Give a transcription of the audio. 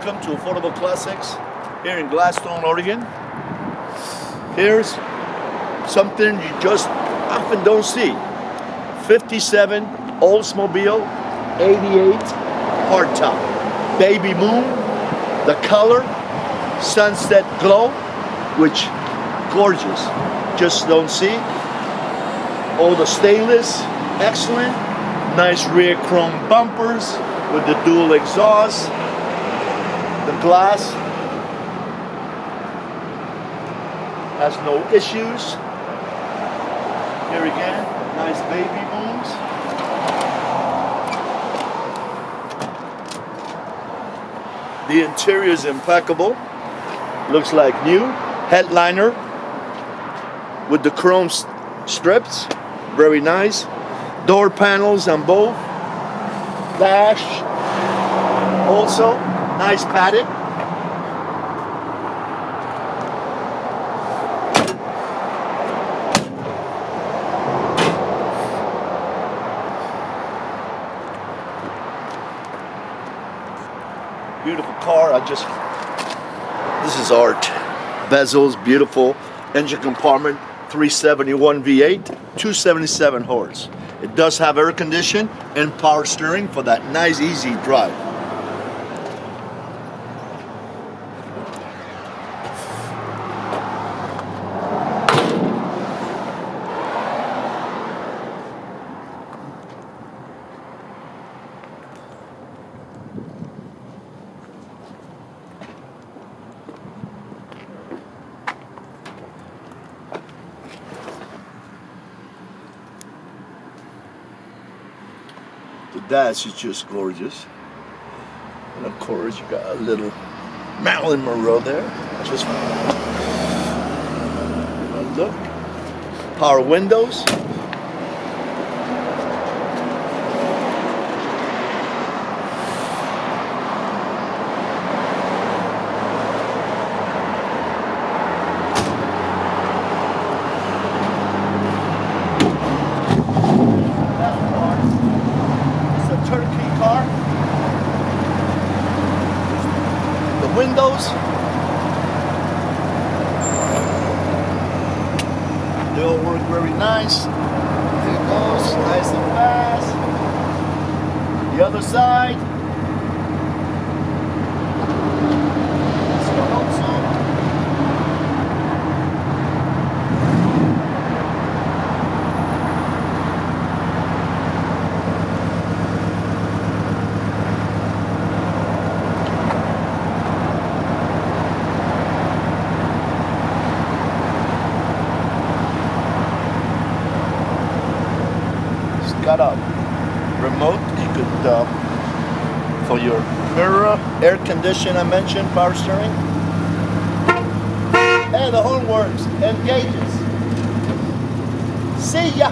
Welcome to Affordable Classics here in Gladstone, Oregon. Here's something you just often don't see. 57 Oldsmobile 88 hardtop. Baby moon, the color, sunset glow, which gorgeous. Just don't see. All the stainless, excellent. Nice rear chrome bumpers with the dual exhaust. The glass has no issues. Here again, nice baby booms. The interior is impeccable. Looks like new. Headliner with the chrome strips. Very nice. Door panels on both. Dash. Also, nice padded. Beautiful car. This is art. Bezels, beautiful. Engine compartment, 371 V8, 277 horse. It does have air conditioning and power steering for that nice, easy drive. The dash is just gorgeous. And of course you got a little Marilyn Monroe there. Just look. Power windows. Turnkey car. The windows, they all work very nice. There it goes, nice and fast. The other side. This one also. Got a remote you could for your mirror, air conditioning I mentioned, power steering, and the horn works and gauges. See ya.